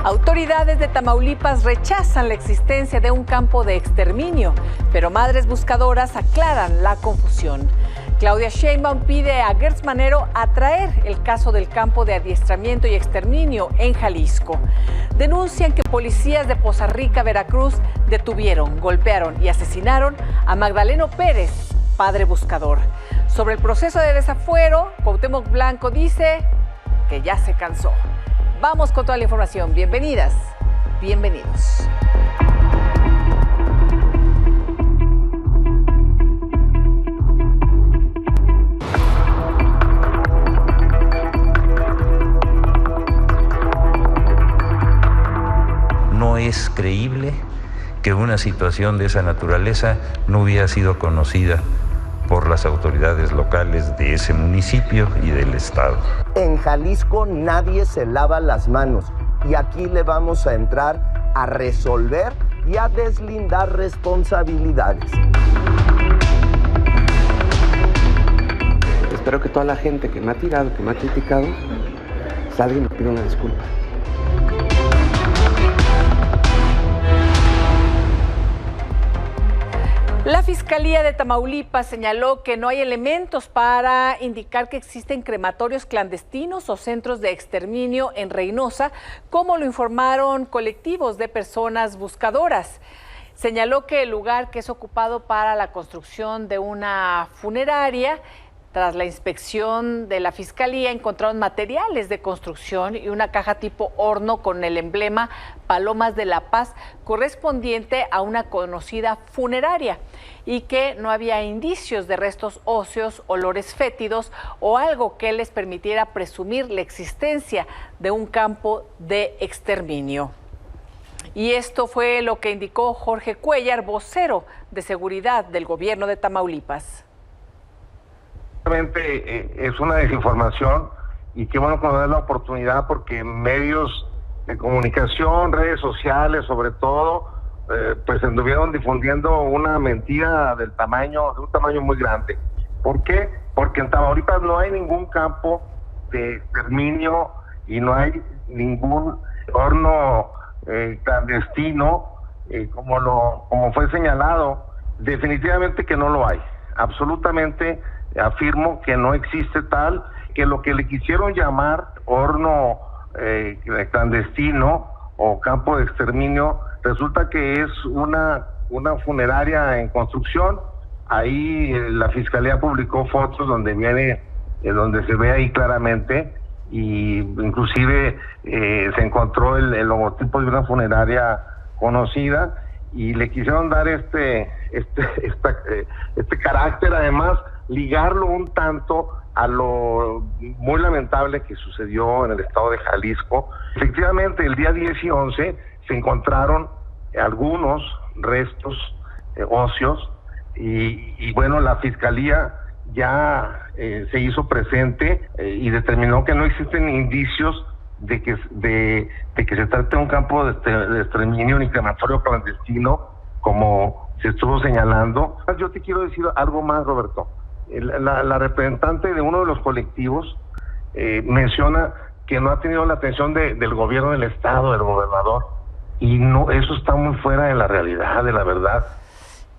Autoridades de Tamaulipas rechazan la existencia de un campo de exterminio, pero madres buscadoras aclaran la confusión. Claudia Sheinbaum pide a Gertz Manero atraer el caso del campo de adiestramiento y exterminio en Jalisco. Denuncian que policías de Poza Rica, Veracruz, detuvieron, golpearon y asesinaron a Magdaleno Pérez, padre buscador. Sobre el proceso de desafuero, Cuauhtémoc Blanco dice que ya se cansó. Vamos con toda la información. Bienvenidas, bienvenidos. No es creíble que una situación de esa naturaleza no hubiera sido conocida por las autoridades locales de ese municipio y del estado. En Jalisco nadie se lava las manos y aquí le vamos a entrar a resolver y a deslindar responsabilidades. Espero que toda la gente que me ha tirado, que me ha criticado, salga y me pida una disculpa. La Fiscalía de Tamaulipas señaló que no hay elementos para indicar que existen crematorios clandestinos o centros de exterminio en Reynosa, como lo informaron colectivos de personas buscadoras. Señaló que el lugar, que es ocupado para la construcción de una funeraria, tras la inspección de la Fiscalía encontraron materiales de construcción y una caja tipo horno con el emblema Palomas de la Paz correspondiente a una conocida funeraria, y que no había indicios de restos óseos, olores fétidos o algo que les permitiera presumir la existencia de un campo de exterminio. Y esto fue lo que indicó Jorge Cuellar, vocero de seguridad del gobierno de Tamaulipas. Es una desinformación y qué bueno que nos da la oportunidad, porque medios de comunicación, redes sociales sobre todo, pues anduvieron difundiendo una mentira de un tamaño muy grande. ¿Por qué? Porque en Tamaulipas no hay ningún campo de exterminio y no hay ningún horno clandestino como fue señalado. Definitivamente que no lo hay. Absolutamente afirmo que no existe tal, que lo que le quisieron llamar horno clandestino o campo de exterminio resulta que es una funeraria en construcción. Ahí la Fiscalía publicó fotos donde se ve ahí claramente, y inclusive se encontró el logotipo de una funeraria conocida, y le quisieron dar este carácter, además ligarlo un tanto a lo muy lamentable que sucedió en el estado de Jalisco. Efectivamente, el día 10 y 11 se encontraron algunos restos óseos y bueno, la Fiscalía ya se hizo presente y determinó que no existen indicios de que se trate de un campo de exterminio ni crematorio clandestino, como se estuvo señalando. Yo te quiero decir algo más, Roberto. La representante de uno de los colectivos menciona que no ha tenido la atención del gobierno del estado, del gobernador, y no, eso está muy fuera de la realidad, de la verdad.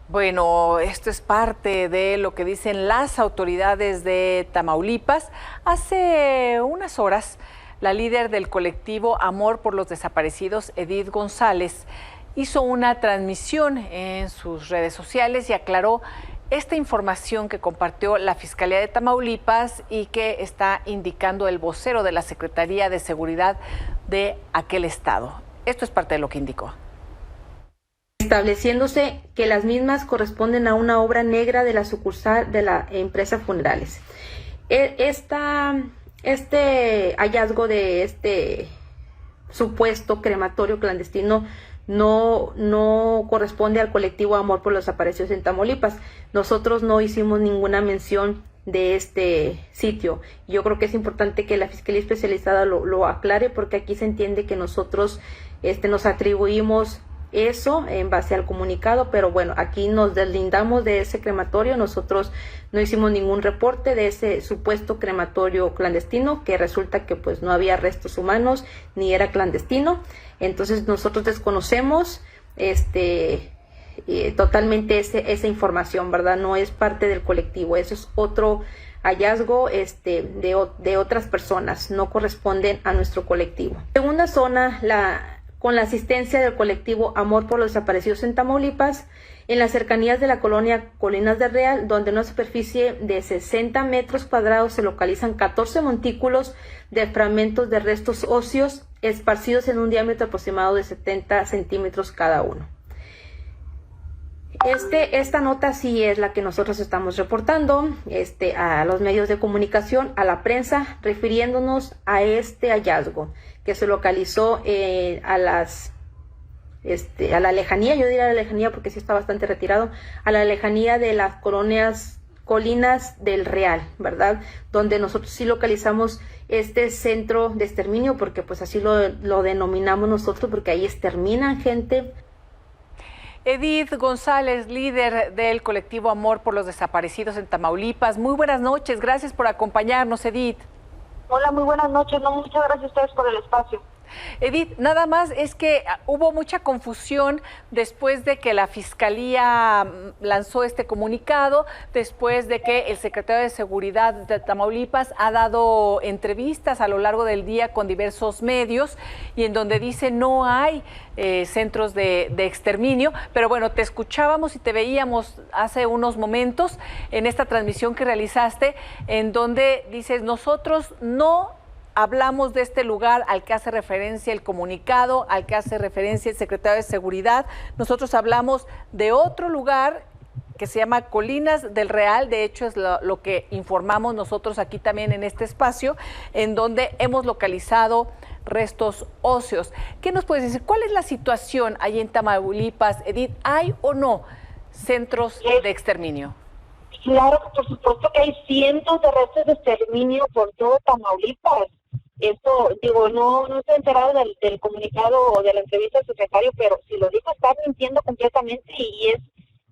Bueno, esto es parte de lo que dicen las autoridades de Tamaulipas. Hace unas horas, la líder del colectivo Amor por los Desaparecidos, Edith González, hizo una transmisión en sus redes sociales y aclaró esta información que compartió la Fiscalía de Tamaulipas y que está indicando el vocero de la Secretaría de Seguridad de aquel estado. Esto es parte de lo que indicó. Estableciéndose que las mismas corresponden a una obra negra de la sucursal de la empresa Funerales. Este hallazgo de este supuesto crematorio clandestino no corresponde al colectivo Amor por los Desaparecidos en Tamaulipas. Nosotros no hicimos ninguna mención de este sitio. Yo creo que es importante que la Fiscalía Especializada lo aclare, porque aquí se entiende que nosotros nos atribuimos eso en base al comunicado, pero bueno, aquí nos deslindamos de ese crematorio. Nosotros no hicimos ningún reporte de ese supuesto crematorio clandestino, que resulta que pues no había restos humanos ni era clandestino. Entonces nosotros desconocemos totalmente esa información, ¿verdad? No es parte del colectivo, eso es otro hallazgo de otras personas, no corresponden a nuestro colectivo. Segunda zona, con la asistencia del colectivo Amor por los Desaparecidos en Tamaulipas, en las cercanías de la colonia Colinas del Real, donde en una superficie de 60 metros cuadrados se localizan 14 montículos de fragmentos de restos óseos esparcidos en un diámetro aproximado de 70 centímetros cada uno. Esta nota sí es la que nosotros estamos reportando a los medios de comunicación, a la prensa, refiriéndonos a este hallazgo que se localizó a la lejanía, yo diría la lejanía porque sí está bastante retirado, a la lejanía de las Colinas del Real, ¿verdad? Donde nosotros sí localizamos este centro de exterminio, porque pues así lo denominamos nosotros, porque ahí exterminan gente. Edith González, líder del colectivo Amor por los Desaparecidos en Tamaulipas. Muy buenas noches, gracias por acompañarnos, Edith. Hola, muy buenas noches. No, muchas gracias a ustedes por el espacio. Edith, nada más es que hubo mucha confusión después de que la Fiscalía lanzó este comunicado, después de que el secretario de Seguridad de Tamaulipas ha dado entrevistas a lo largo del día con diversos medios y en donde dice no hay centros de exterminio, pero bueno, te escuchábamos y te veíamos hace unos momentos en esta transmisión que realizaste en donde dices nosotros no hablamos de este lugar al que hace referencia el comunicado, al que hace referencia el secretario de Seguridad. Nosotros hablamos de otro lugar que se llama Colinas del Real, de hecho es lo que informamos nosotros aquí también en este espacio, en donde hemos localizado restos óseos. ¿Qué nos puedes decir? ¿Cuál es la situación ahí en Tamaulipas, Edith? ¿Hay o no centros de exterminio? Claro, por supuesto que hay cientos de restos de exterminio por todo Tamaulipas. Esto, digo, no estoy enterado del comunicado o de la entrevista del secretario, pero si lo dijo está mintiendo completamente y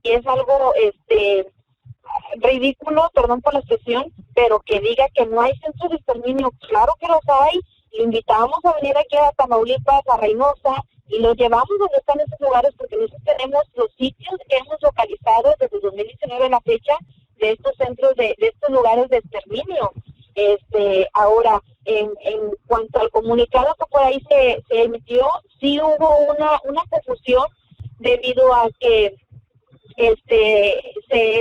es algo ridículo, perdón por la expresión, pero que diga que no hay centros de exterminio. Claro que los hay. Lo invitamos a venir aquí a Tamaulipas, a Reynosa, y los llevamos donde están esos lugares porque nosotros tenemos los sitios que hemos localizado desde 2019 a la fecha de estos centros, de estos lugares de exterminio. Ahora, en cuanto al comunicado que por ahí se emitió, sí hubo una confusión debido a que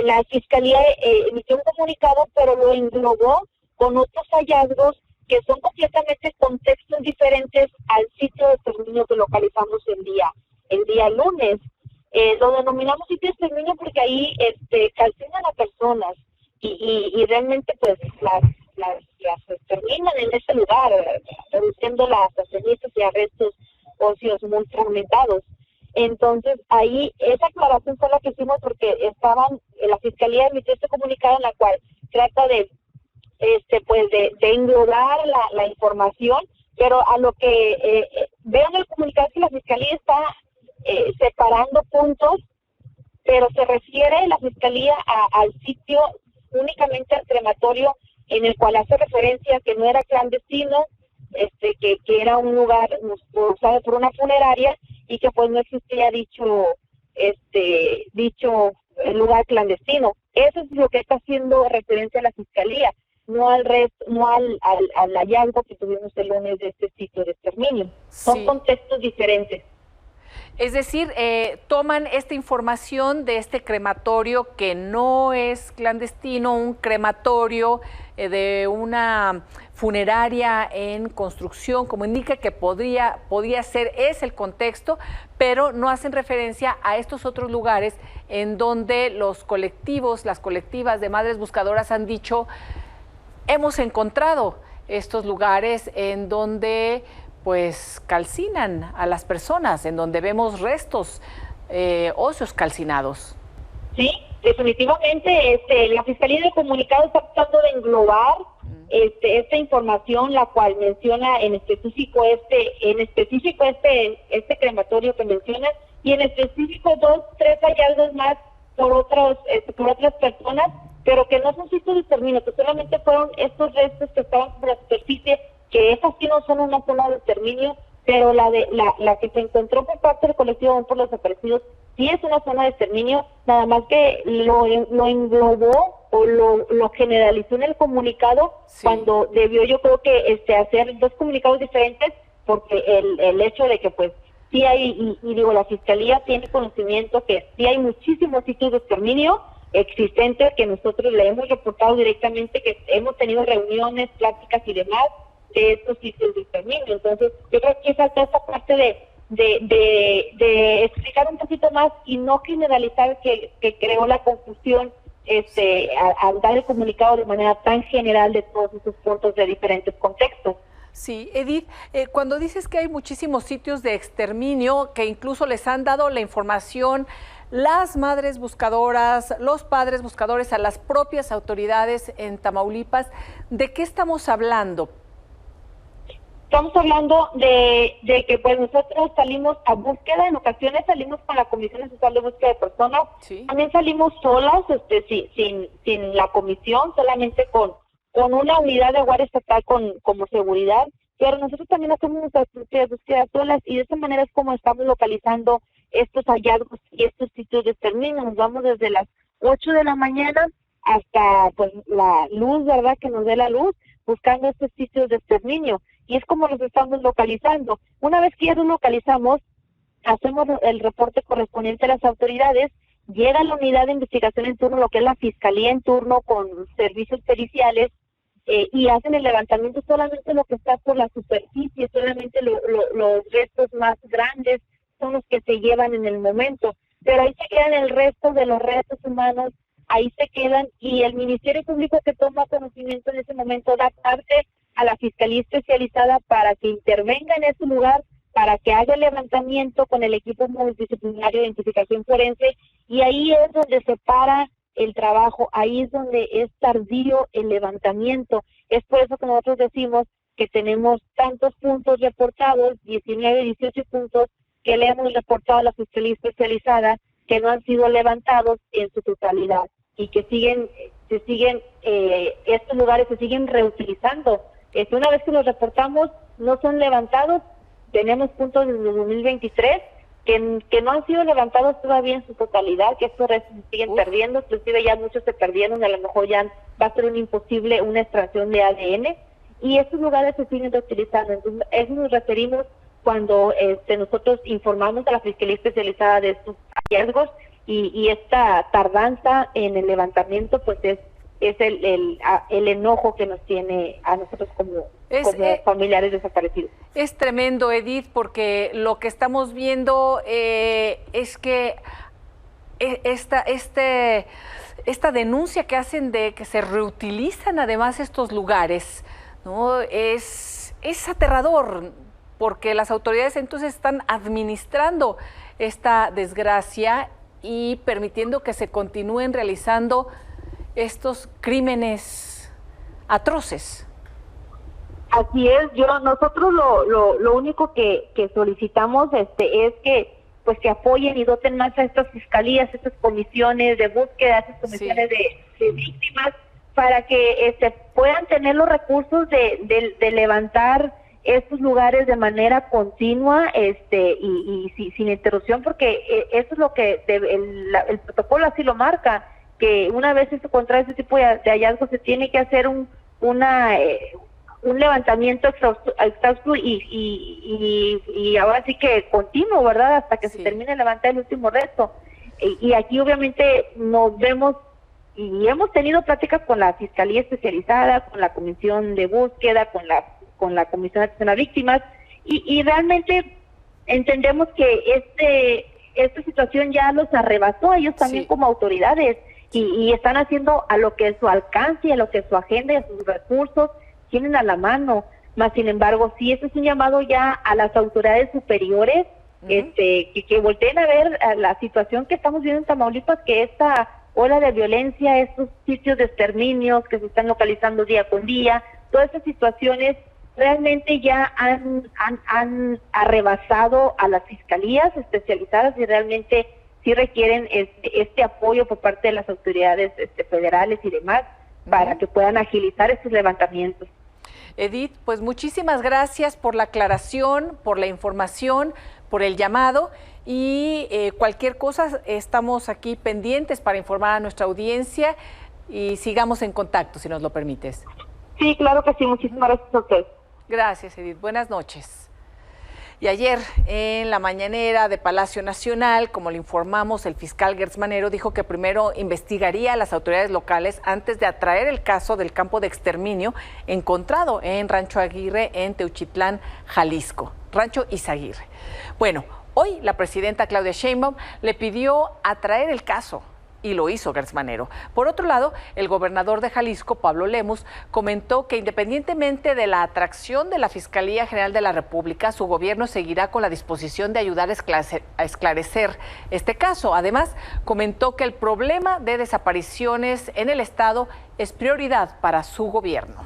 la Fiscalía emitió un comunicado, pero lo englobó con otros hallazgos que son completamente contextos diferentes al sitio de exterminio que localizamos el día lunes. Lo denominamos sitio de exterminio porque ahí calcinan a personas y realmente pues las exterminan en ese lugar, reduciendo las cenizas y restos óseos muy fragmentados. Entonces ahí esa aclaración fue la que hicimos porque la Fiscalía emitió este comunicado en la cual trata de englobar la información, pero a lo que veo en el comunicado que la Fiscalía está separando puntos, pero se refiere la Fiscalía al sitio, únicamente al crematorio, en el cual hace referencia que no era clandestino, que era un lugar usado por una funeraria y que pues no existía dicho lugar clandestino. Eso es lo que está haciendo referencia a la Fiscalía, no al hallazgo que tuvimos el lunes de este sitio de exterminio. Son contextos diferentes. Es decir, toman esta información de este crematorio que no es clandestino, un crematorio de una funeraria en construcción, como indica que podía ser, es el contexto, pero no hacen referencia a estos otros lugares en donde los colectivos, las colectivas de madres buscadoras han dicho, hemos encontrado estos lugares en donde pues calcinan a las personas, en donde vemos restos óseos calcinados. Sí, definitivamente la Fiscalía de Comunicado está tratando de englobar esta información, la cual menciona en específico este crematorio que mencionas, y en específico 2, 3 hallazgos más por otras personas, pero que no son sitios de exterminio, que solamente fueron estos restos que estaban sobre la superficie, que esas sí no son una zona de exterminio, pero la que se encontró por parte del colectivo Amor por los Desaparecidos sí es una zona de exterminio, nada más que lo englobó o lo generalizó en el comunicado, sí, cuando debió, yo creo que hacer 2 comunicados diferentes, porque el hecho de que pues sí hay, y digo, la Fiscalía tiene conocimiento que sí hay muchísimos sitios de exterminio existentes que nosotros le hemos reportado directamente, que hemos tenido reuniones, pláticas y demás de estos sitios de exterminio. Entonces, yo creo que falta esta parte de explicar un poquito más y no generalizar que creó la confusión al dar el comunicado de manera tan general de todos esos puntos de diferentes contextos. Sí, Edith, cuando dices que hay muchísimos sitios de exterminio, que incluso les han dado la información las madres buscadoras, los padres buscadores a las propias autoridades en Tamaulipas, ¿de qué estamos hablando? Estamos hablando de que pues nosotros salimos a búsqueda, en ocasiones salimos con la Comisión Estatal de Búsqueda de Personas, sí, también salimos solas, sin la comisión, solamente con una unidad de Guardia Estatal como seguridad, pero nosotros también hacemos nuestras propias búsquedas solas y de esa manera es como estamos localizando estos hallazgos y estos sitios de exterminio. Nos vamos desde las 8 de la mañana hasta pues la luz, ¿verdad?, que nos dé la luz, buscando estos sitios de exterminio, y es como los estamos localizando. Una vez que ya los localizamos, hacemos el reporte correspondiente a las autoridades, llega la unidad de investigación en turno, lo que es la Fiscalía en turno con servicios periciales, y hacen el levantamiento solamente lo que está por la superficie, solamente los restos más grandes son los que se llevan en el momento, pero ahí se quedan el resto de los restos humanos, ahí se quedan, y el Ministerio Público que toma conocimiento en ese momento da parte a la Fiscalía Especializada para que intervenga en ese lugar, para que haga el levantamiento con el equipo multidisciplinario de identificación forense, y ahí es donde se para el trabajo, ahí es donde es tardío el levantamiento. Es por eso que nosotros decimos que tenemos tantos puntos reportados, 19, 18 puntos, que le hemos reportado a la Fiscalía Especializada, que no han sido levantados en su totalidad, y que estos lugares se siguen reutilizando. Una vez que los reportamos, no son levantados. Tenemos puntos desde 2023 que no han sido levantados todavía en su totalidad, que estos restos se siguen perdiendo, inclusive ya muchos se perdieron, a lo mejor ya va a ser un imposible una extracción de ADN, y estos lugares se siguen reutilizando. Entonces, a eso nos referimos cuando nosotros informamos a la Fiscalía Especializada de estos hallazgos, y esta tardanza en el levantamiento pues es el enojo que nos tiene a nosotros como familiares desaparecidos. Es tremendo, Edith, porque lo que estamos viendo es que esta denuncia que hacen de que se reutilizan además estos lugares, ¿no? Es aterrador, porque las autoridades entonces están administrando esta desgracia y permitiendo que se continúen realizando estos crímenes atroces. Así es. Nosotros lo único que solicitamos es que pues que apoyen y doten más a estas fiscalías, estas comisiones de búsqueda, estas comisiones de víctimas, para que puedan tener los recursos de levantar estos lugares de manera continua y sin interrupción, porque eso es lo que el protocolo así lo marca, que una vez se encuentra ese tipo de hallazgos se tiene que hacer un levantamiento exhausto y ahora sí que continuo, ¿verdad?, hasta que se termine de levantar el último resto. Y aquí obviamente nos vemos y hemos tenido pláticas con la Fiscalía Especializada, con la Comisión de Búsqueda, con la Comisión de Atención a Víctimas, y realmente entendemos que esta situación ya los arrebató a ellos también como autoridades, y están haciendo a lo que es su alcance, a lo que es su agenda y a sus recursos tienen a la mano. Más sin embargo, sí, este es un llamado ya a las autoridades superiores, que volteen a ver a la situación que estamos viendo en Tamaulipas, que esta ola de violencia, estos sitios de exterminios que se están localizando día con día, todas estas situaciones realmente ya han rebasado a las fiscalías especializadas y realmente sí requieren este apoyo por parte de las autoridades federales y demás para que puedan agilizar estos levantamientos. Edith, pues muchísimas gracias por la aclaración, por la información, por el llamado y cualquier cosa estamos aquí pendientes para informar a nuestra audiencia y sigamos en contacto, si nos lo permites. Sí, claro que sí. Muchísimas gracias a usted. Gracias, Edith. Buenas noches. Y ayer, en la mañanera de Palacio Nacional, como le informamos, el fiscal Gertz Manero dijo que primero investigaría a las autoridades locales antes de atraer el caso del campo de exterminio encontrado en Rancho Aguirre, en Teuchitlán, Jalisco. Rancho Izaguirre. Bueno, hoy la presidenta Claudia Sheinbaum le pidió atraer el caso. Y lo hizo Gertz Manero. Por otro lado, el gobernador de Jalisco, Pablo Lemus, comentó que independientemente de la atracción de la Fiscalía General de la República, su gobierno seguirá con la disposición de ayudar a esclarecer este caso. Además, comentó que el problema de desapariciones en el estado es prioridad para su gobierno.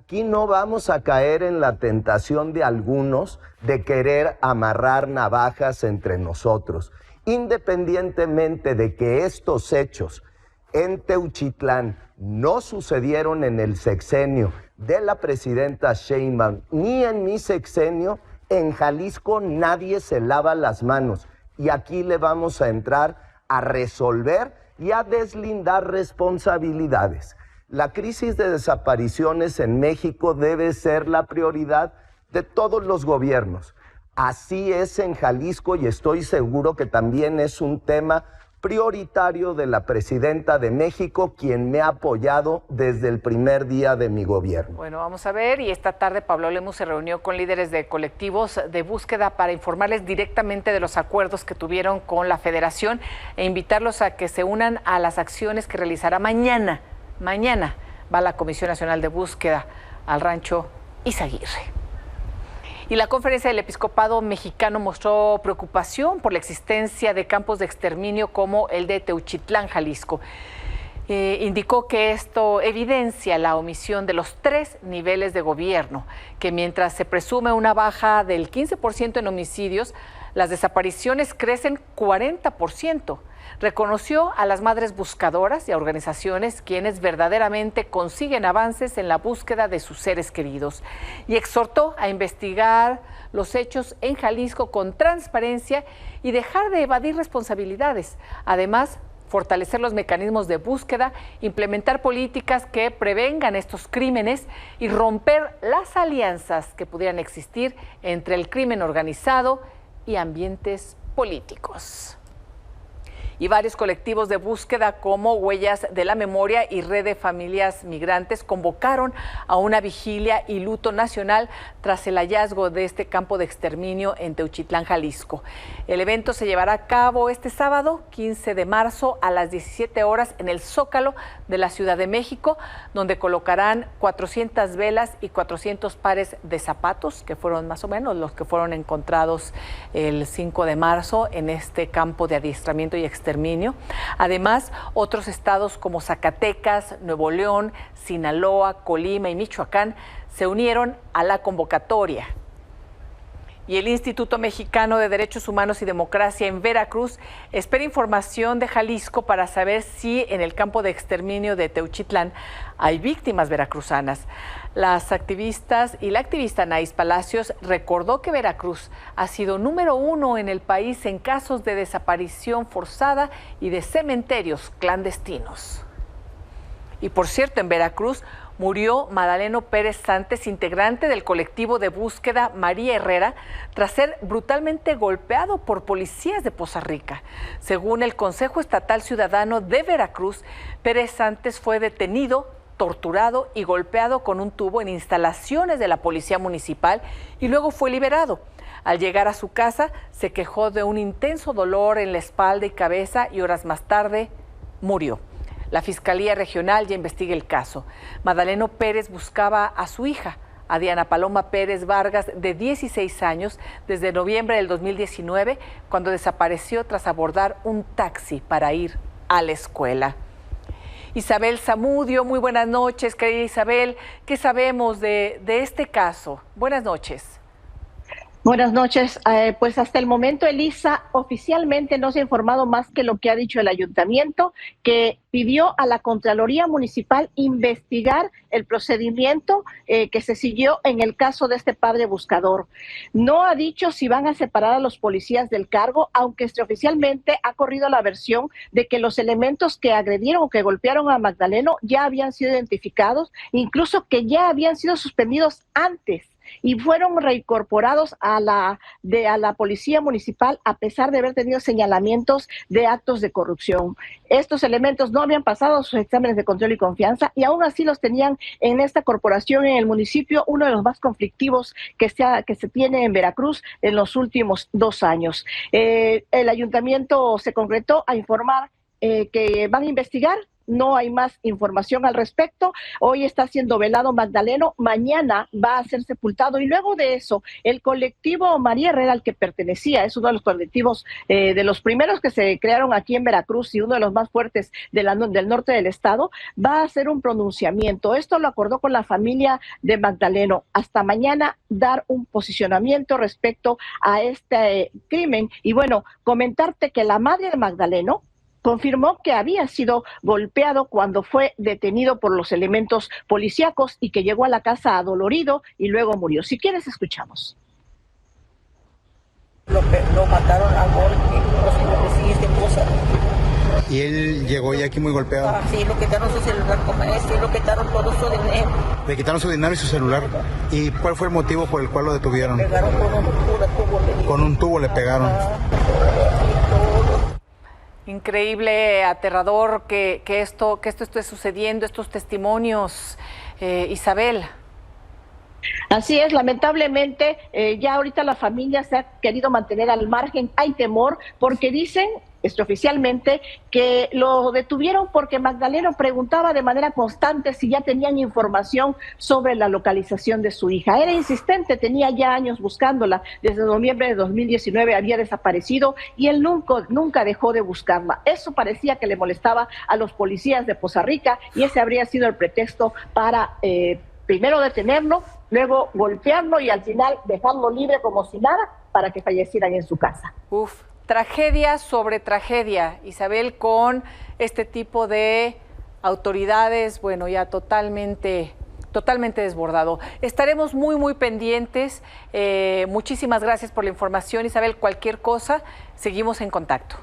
Aquí no vamos a caer en la tentación de algunos de querer amarrar navajas entre nosotros. Independientemente de que estos hechos en Teuchitlán no sucedieron en el sexenio de la presidenta Sheinbaum ni en mi sexenio, en Jalisco nadie se lava las manos y aquí le vamos a entrar a resolver y a deslindar responsabilidades. La crisis de desapariciones en México debe ser la prioridad de todos los gobiernos. Así es en Jalisco y estoy seguro que también es un tema prioritario de la presidenta de México, quien me ha apoyado desde el primer día de mi gobierno. Bueno, vamos a ver, y esta tarde Pablo Lemus se reunió con líderes de colectivos de búsqueda para informarles directamente de los acuerdos que tuvieron con la Federación e invitarlos a que se unan a las acciones que realizará mañana. Mañana va la Comisión Nacional de Búsqueda al Rancho Izaguirre. Y la Conferencia del Episcopado Mexicano mostró preocupación por la existencia de campos de exterminio como el de Teuchitlán, Jalisco. Indicó que esto evidencia la omisión de los 3 niveles de gobierno, que mientras se presume una baja del 15% en homicidios, las desapariciones crecen 40%. Reconoció a las madres buscadoras y a organizaciones quienes verdaderamente consiguen avances en la búsqueda de sus seres queridos y exhortó a investigar los hechos en Jalisco con transparencia y dejar de evadir responsabilidades. Además, fortalecer los mecanismos de búsqueda, implementar políticas que prevengan estos crímenes y romper las alianzas que pudieran existir entre el crimen organizado y ambientes políticos. Y varios colectivos de búsqueda como Huellas de la Memoria y Red de Familias Migrantes convocaron a una vigilia y luto nacional tras el hallazgo de este campo de exterminio en Teuchitlán, Jalisco. El evento se llevará a cabo este sábado, 15 de marzo, a las 17 horas en el Zócalo de la Ciudad de México, donde colocarán 400 velas y 400 pares de zapatos, que fueron más o menos los que fueron encontrados el 5 de marzo en este campo de adiestramiento y exterminio. Además, otros estados como Zacatecas, Nuevo León, Sinaloa, Colima y Michoacán se unieron a la convocatoria. Y el Instituto Mexicano de Derechos Humanos y Democracia en Veracruz espera información de Jalisco para saber si en el campo de exterminio de Teuchitlán hay víctimas veracruzanas. Las activistas y la activista Anaís Palacios recordó que Veracruz ha sido número 1 en el país en casos de desaparición forzada y de cementerios clandestinos. Y por cierto, en Veracruz murió Madaleno Pérez Santes, integrante del colectivo de búsqueda María Herrera, tras ser brutalmente golpeado por policías de Poza Rica. Según el Consejo Estatal Ciudadano de Veracruz, Pérez Santes fue detenido, torturado y golpeado con un tubo en instalaciones de la Policía Municipal y luego fue liberado. Al llegar a su casa, se quejó de un intenso dolor en la espalda y cabeza y horas más tarde murió. La Fiscalía Regional ya investiga el caso. Madaleno Pérez buscaba a su hija, a Diana Paloma Pérez Vargas, de 16 años, desde noviembre del 2019, cuando desapareció tras abordar un taxi para ir a la escuela. Isabel Zamudio. Muy buenas noches, querida Isabel. ¿Qué sabemos de este caso? Buenas noches. Buenas noches. Pues hasta el momento, Elisa, oficialmente no se ha informado más que lo que ha dicho el ayuntamiento, que pidió a la Contraloría Municipal investigar el procedimiento que se siguió en el caso de este padre buscador. No ha dicho si van a separar a los policías del cargo, aunque extraoficialmente ha corrido la versión de que los elementos que agredieron o que golpearon a Magdaleno ya habían sido identificados, incluso que ya habían sido suspendidos antes y fueron reincorporados a la policía municipal a pesar de haber tenido señalamientos de actos de corrupción. Estos elementos no habían pasado sus exámenes de control y confianza y aún así los tenían en esta corporación en el municipio, uno de los más conflictivos que se tiene en Veracruz en los últimos 2 años. El ayuntamiento se concretó a informar que van a investigar. No hay más información al respecto. Hoy está siendo velado Magdaleno, mañana va a ser sepultado y luego de eso el colectivo María Herrera al que pertenecía, es uno de los colectivos de los primeros que se crearon aquí en Veracruz y uno de los más fuertes del norte del estado, va a hacer un pronunciamiento. Esto lo acordó con la familia de Magdaleno. Hasta mañana dar un posicionamiento respecto a este crimen. Y bueno, comentarte que la madre de Magdaleno confirmó que había sido golpeado cuando fue detenido por los elementos policíacos y que llegó a la casa adolorido y luego murió. Si quieres, escuchamos. Lo mataron a golpe, sí, esposa. ¿Y él llegó ya aquí muy golpeado? Sí, lo quitaron su celular, lo quitaron todo su dinero. Le quitaron su dinero y su celular. ¿Y cuál fue el motivo por el cual lo detuvieron? Le pegaron con un tubo. Con un tubo le pegaron. Increíble, aterrador que esto esté sucediendo, estos testimonios, Isabel. Así es, lamentablemente ya ahorita la familia se ha querido mantener al margen. Hay temor porque dicen extraoficialmente que lo detuvieron porque Magdaleno preguntaba de manera constante si ya tenían información sobre la localización de su hija. Era insistente, tenía ya años buscándola, desde noviembre de 2019 había desaparecido y él nunca dejó de buscarla. Eso parecía que le molestaba a los policías de Poza Rica y ese habría sido el pretexto para primero detenerlo, luego golpearlo y al final dejarlo libre como si nada para que fallecieran en su casa. Uf. Tragedia sobre tragedia, Isabel, con este tipo de autoridades, bueno, ya totalmente desbordado. Estaremos muy pendientes. Muchísimas gracias por la información, Isabel. Cualquier cosa, seguimos en contacto.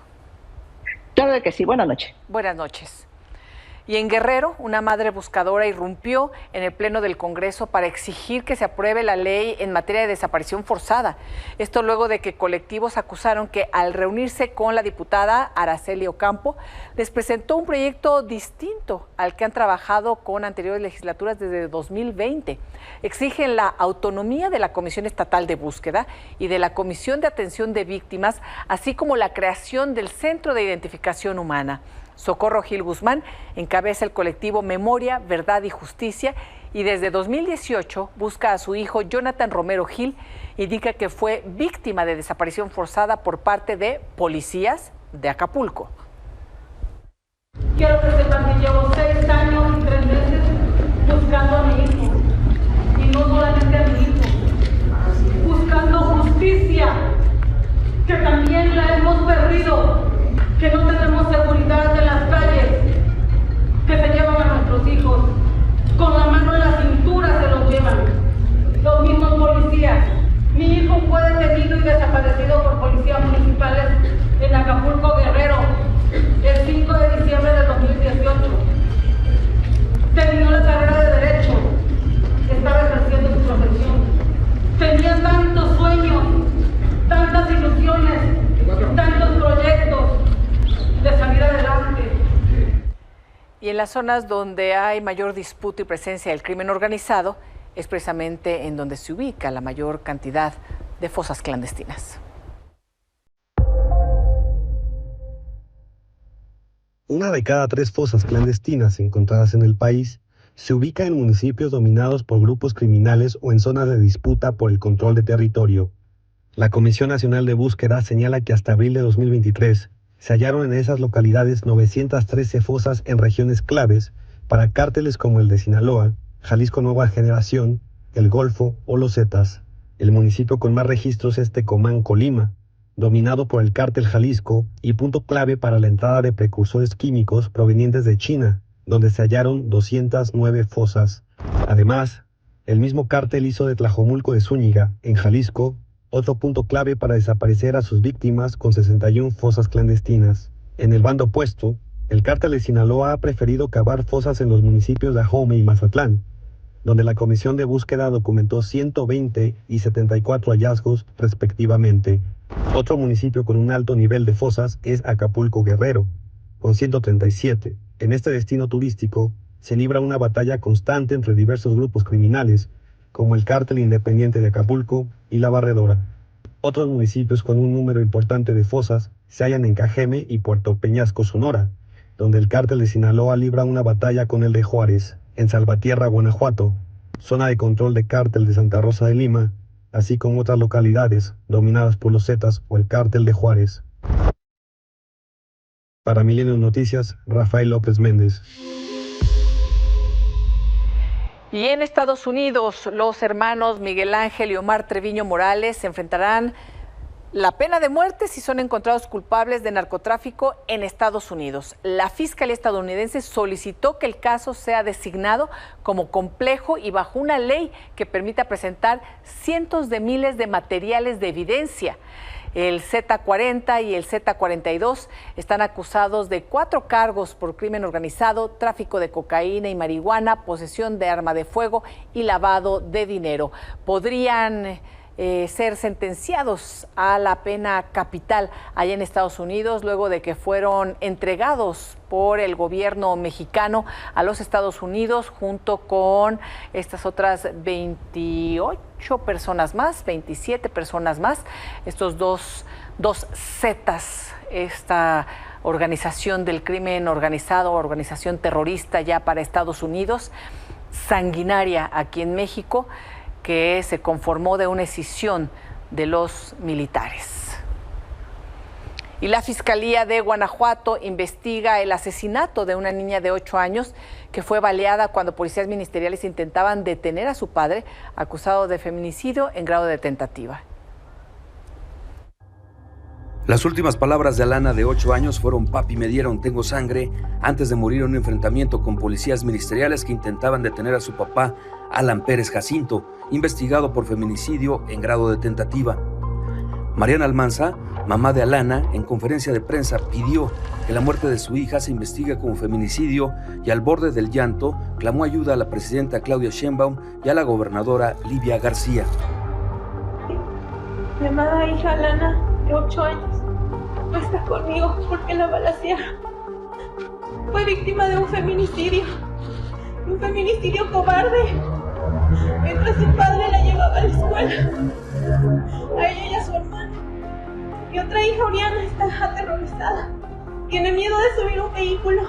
Claro que sí. Buenas noches. Buenas noches. Y en Guerrero, una madre buscadora irrumpió en el Pleno del Congreso para exigir que se apruebe la ley en materia de desaparición forzada. Esto luego de que colectivos acusaron que al reunirse con la diputada Araceli Ocampo, les presentó un proyecto distinto al que han trabajado con anteriores legislaturas desde 2020. Exigen la autonomía de la Comisión Estatal de Búsqueda y de la Comisión de Atención de Víctimas, así como la creación del Centro de Identificación Humana. Socorro Gil Guzmán encabeza el colectivo Memoria, Verdad y Justicia y desde 2018 busca a su hijo Jonathan Romero Gil. Indica que fue víctima de desaparición forzada por parte de policías de Acapulco. Quiero que sepan que llevo 6 años y 3 meses buscando a mi hijo. Y no solamente a mi hijo, buscando justicia, que también la hemos perdido. Que no tenemos seguridad en las calles, que se llevan a nuestros hijos, con la mano en la cintura se los llevan, los mismos policías. Mi hijo fue detenido y desaparecido por policías municipales en Acapulco, Guerrero, el 5 de diciembre de 2018. Terminó la carrera de Derecho, estaba ejerciendo su profesión. Tenía tantos sueños, tantas ilusiones, tantos proyectos de salir adelante. Y en las zonas donde hay mayor disputa y presencia del crimen organizado, es precisamente en donde se ubica la mayor cantidad de fosas clandestinas. Una de cada 3 fosas clandestinas encontradas en el país se ubica en municipios dominados por grupos criminales o en zonas de disputa por el control de territorio. La Comisión Nacional de Búsqueda señala que hasta abril de 2023 Se hallaron en esas localidades 913 fosas en regiones claves para cárteles como el de Sinaloa, Jalisco Nueva Generación, El Golfo o Los Zetas. El municipio con más registros es Tecomán, Colima, dominado por el cártel Jalisco y punto clave para la entrada de precursores químicos provenientes de China, donde se hallaron 209 fosas. Además, el mismo cártel hizo de Tlajomulco de Zúñiga, en Jalisco, otro punto clave para desaparecer a sus víctimas con 61 fosas clandestinas. En el bando opuesto, el cártel de Sinaloa ha preferido cavar fosas en los municipios de Ahome y Mazatlán, donde la comisión de búsqueda documentó 120 y 74 hallazgos respectivamente. Otro municipio con un alto nivel de fosas es Acapulco Guerrero, con 137. En este destino turístico se libra una batalla constante entre diversos grupos criminales, como el Cártel Independiente de Acapulco y La Barredora. Otros municipios con un número importante de fosas se hallan en Cajeme y Puerto Peñasco, Sonora, donde el Cártel de Sinaloa libra una batalla con el de Juárez. En Salvatierra, Guanajuato, zona de control de Cártel de Santa Rosa de Lima, así como otras localidades dominadas por los Zetas o el Cártel de Juárez. Para Milenio Noticias, Rafael López Méndez. Y en Estados Unidos, los hermanos Miguel Ángel y Omar Treviño Morales se enfrentarán la pena de muerte si son encontrados culpables de narcotráfico en Estados Unidos. La Fiscalía estadounidense solicitó que el caso sea designado como complejo y bajo una ley que permita presentar cientos de miles de materiales de evidencia. El Z40 y el Z42 están acusados de 4 cargos por crimen organizado, tráfico de cocaína y marihuana, posesión de arma de fuego y lavado de dinero. Podrían ser sentenciados a la pena capital allá en Estados Unidos luego de que fueron entregados por el gobierno mexicano a los Estados Unidos junto con estas otras 28 personas más, 27 personas más, estos dos Zetas, esta organización del crimen organizado, organización terrorista ya para Estados Unidos, sanguinaria aquí en México, que se conformó de una escisión de los militares. Y la Fiscalía de Guanajuato investiga el asesinato de una niña de 8 años que fue baleada cuando policías ministeriales intentaban detener a su padre, acusado de feminicidio en grado de tentativa. Las últimas palabras de Alana, de 8 años, fueron: "Papi, me dieron, tengo sangre", antes de morir en un enfrentamiento con policías ministeriales que intentaban detener a su papá, Alan Pérez Jacinto, investigado por feminicidio en grado de tentativa. Mariana Almanza, mamá de Alana, en conferencia de prensa pidió que la muerte de su hija se investigue como feminicidio y, al borde del llanto, clamó ayuda a la presidenta Claudia Sheinbaum y a la gobernadora Livia García. Mi amada hija Alana, de 8 años, no está conmigo porque la balacearon. Fue víctima de un feminicidio cobarde, mientras su padre la llevaba a la escuela, a ella y a su hermana. Mi otra hija, Oriana, está aterrorizada, tiene miedo de subir a un vehículo,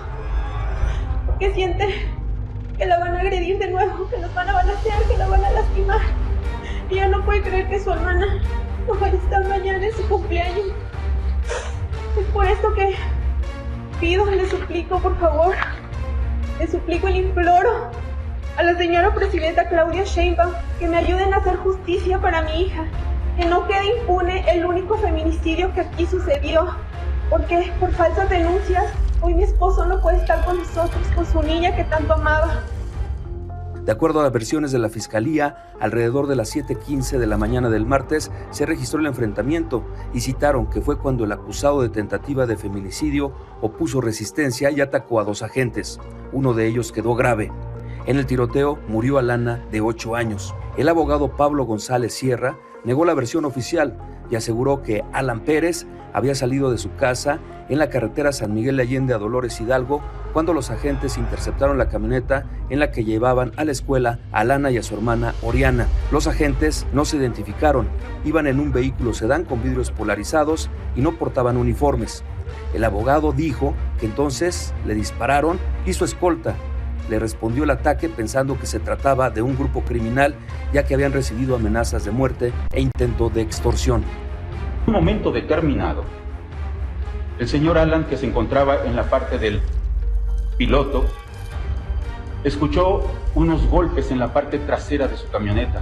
porque siente que la van a agredir de nuevo, que los van a balacear, que la van a lastimar. Ella no puede creer que su hermana no vaya a estar mañana en su cumpleaños. Es por esto que pido, le suplico, por favor, le suplico y le imploro a la señora presidenta Claudia Sheinbaum que me ayuden a hacer justicia para mi hija, que no quede impune el único feminicidio que aquí sucedió, porque por falsas denuncias hoy mi esposo no puede estar con nosotros, con su niña que tanto amaba. De acuerdo a las versiones de la Fiscalía, alrededor de las 7:15 de la mañana del martes se registró el enfrentamiento y citaron que fue cuando el acusado de tentativa de feminicidio opuso resistencia y atacó a 2 agentes. Uno de ellos quedó grave. En el tiroteo murió Alana, de 8 años. El abogado Pablo González Sierra negó la versión oficial y aseguró que Alan Pérez había salido de su casa en la carretera San Miguel de Allende a Dolores Hidalgo cuando los agentes interceptaron la camioneta en la que llevaban a la escuela a Alana y a su hermana Oriana. Los agentes no se identificaron, iban en un vehículo sedán con vidrios polarizados y no portaban uniformes. El abogado dijo que entonces le dispararon y su escolta le respondió el ataque pensando que se trataba de un grupo criminal, ya que habían recibido amenazas de muerte e intento de extorsión. En un momento determinado, El señor Alan, que se encontraba en la parte del piloto, escuchó unos golpes en la parte trasera de su camioneta.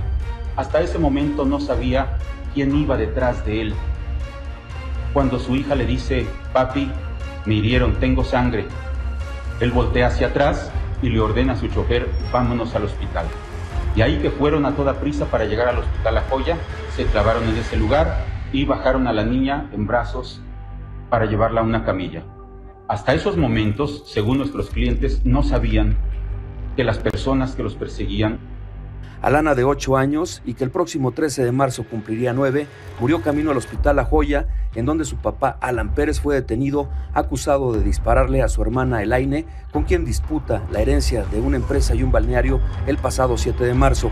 Hasta ese momento no sabía quién iba detrás de él. Cuando su hija le dice: papi, me hirieron, tengo sangre, él voltea hacia atrás y le ordena a su chofer: vámonos al hospital. Y ahí que fueron a toda prisa para llegar al hospital La Joya, se clavaron en ese lugar y bajaron a la niña en brazos para llevarla a una camilla. Hasta esos momentos, según nuestros clientes, no sabían que las personas que los perseguían. Alana, de 8 años y que el próximo 13 de marzo cumpliría 9, murió camino al hospital La Joya, en donde su papá Alan Pérez fue detenido, acusado de dispararle a su hermana Elaine, con quien disputa la herencia de una empresa y un balneario el pasado 7 de marzo.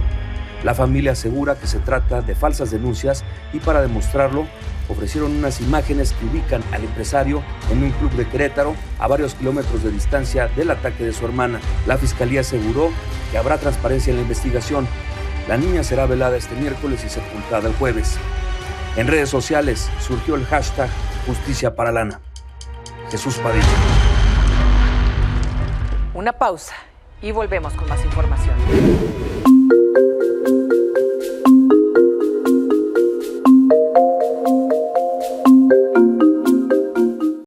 La familia asegura que se trata de falsas denuncias y para demostrarlo ofrecieron unas imágenes que ubican al empresario en un club de Querétaro a varios kilómetros de distancia del ataque de su hermana. La fiscalía aseguró que habrá transparencia en la investigación. La niña será velada este miércoles y sepultada el jueves. En redes sociales surgió el hashtag Justicia para Alana. Jesús Padilla. Una pausa y volvemos con más información.